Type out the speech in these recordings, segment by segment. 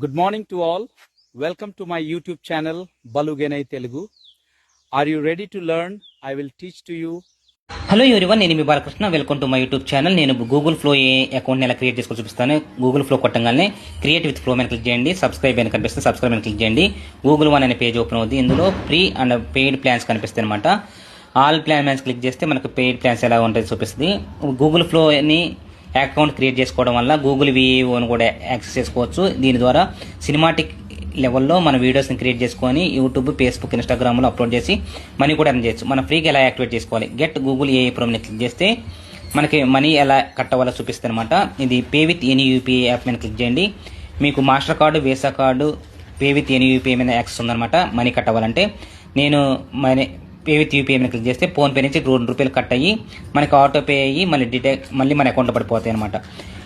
Good morning to all. Welcome to my YouTube channel Balugenai Telugu. Are you ready to learn? I will teach to you. Hello everyone, నేను మీ Balakrishna. Welcome to my YouTube channel. నేను Google Flow ఏ అకౌంట్ని ఎలా create చేసుకో చూపిస్తాను. Google Flow కొట్టంగానే create with Flow మీద క్లిక్ చేయండి. సబ్స్క్రైబ్ అని కనిపిస్తుంది, సబ్స్క్రైబ్ అని క్లిక్ చేయండి. గూగుల్ వన్ అనే పేజ్ ఓపెన్ అవుతుంది. ఇందులో ఫ్రీ అండ్ పెయిడ్ ప్లాన్స్ కనిపిస్తాయి అనమాట. ఆల్ ప్లాన్స్ క్లిక్ చేస్తే మనకు పెయిడ్ ప్లాన్స్ ఎలా ఉంటుంది చూపిస్తుంది. గూగుల్ ఫ్లోని అకౌంట్ క్రియేట్ చేసుకోవడం వల్ల గూగుల్ విఏఓని కూడా యాక్సెస్ చేసుకోవచ్చు. దీని ద్వారా సినిమాటిక్ లెవెల్లో మన వీడియోస్ని క్రియేట్ చేసుకొని యూట్యూబ్, ఫేస్బుక్, ఇన్స్టాగ్రామ్లో అప్లోడ్ చేసి మనీ కూడా ఎర్న్ చేయొచ్చు. మనం ఫ్రీగా ఎలా యాక్టివేట్ చేసుకోవాలి, గెట్ గూగుల్ ఏఐ ప్రోమ్ని క్లిక్ చేస్తే మనకి మనీ ఎలా కట్ అవ్వాలో చూపిస్తుంది అనమాట. ఇది pay with any UPI app మీద క్లిక్ చేయండి. మీకు master card, visa card, pay with any UPI మీద యాక్సెస్ ఉందన్నమాట. మనీ కట్ అవ్వాలంటే నేను పే విత్ యూపీఐ మీద క్లిక్ చేస్తే ఫోన్పే నుంచి ₹2 కట్ అయ్యి మనకి ఆటో పే అయ్యి మళ్ళీ మన అకౌంట్లో పడిపోతాయి అనమాట.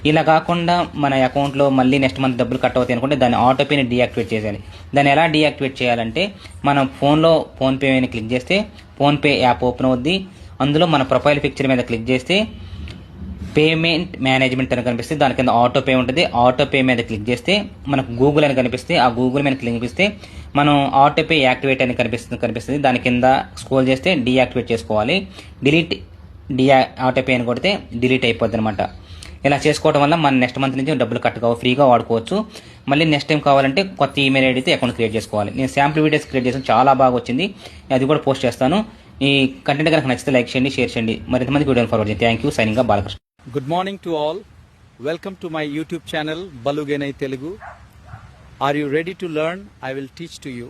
ఇలా కాకుండా మన అకౌంట్లో మళ్ళీ నెక్స్ట్ మంత్ డబ్బులు కట్ అవుతాయి అనుకుంటే దాన్ని ఆటో పేని డీయాక్టివేట్ చేయాలి. దాన్ని ఎలా డీయాక్టివేట్ చేయాలంటే మనం ఫోన్లో ఫోన్పే అని క్లిక్ చేస్తే ఫోన్పే యాప్ ఓపెన్ అవుద్ది. అందులో మన ప్రొఫైల్ పిక్చర్ మీద క్లిక్ చేస్తే పేమెంట్ మేనేజ్మెంట్ అని కనిపిస్తే దాని కింద ఆటో పే ఉంటుంది. ఆటో పే మీద క్లిక్ చేస్తే మనకు గూగుల్ అని కనిపిస్తే ఆ గూగుల్ మీద క్లిక్ చేస్తే మనం ఆటో పే యాక్టివేట్ అని కనిపిస్తుంది. దాని కింద స్క్రోల్ చేస్తే డీయాక్టివేట్ చేసుకోవాలి. డిలీట్ ఆటో పే అని కొడితే డిలీట్ అయిపోద్ది అనమాట. ఇలా చేసుకోవడం వల్ల మన నెక్స్ట్ మంత్ నుంచి డబ్బులు కట్ కావు, ఫ్రీగా వాడుకోవచ్చు. మళ్ళీ నెక్స్ట్ టైం కావాలంటే కొత్త ఈమెయిల్ ఐడితో అకౌంట్ క్రియేట్ చేసుకోవాలి. నేను శాంపుల్ వీడియోస్ క్రియేట్ చేసాను, చాలా బాగా వచ్చింది. అది కూడా పోస్ట్ చేస్తాను. ఈ కంటెంట్ కనుక నచ్చితే లైక్ చేయండి, షేర్ చేయండి. మరింతమందికి వీడియోని ఫార్వర్డ్ చేయండి. Thank you. సైనింగ్ గా Balakrishna. Good morning to all. Welcome to my YouTube channel Balugenai Telugu. Are you ready to learn? I will teach to you.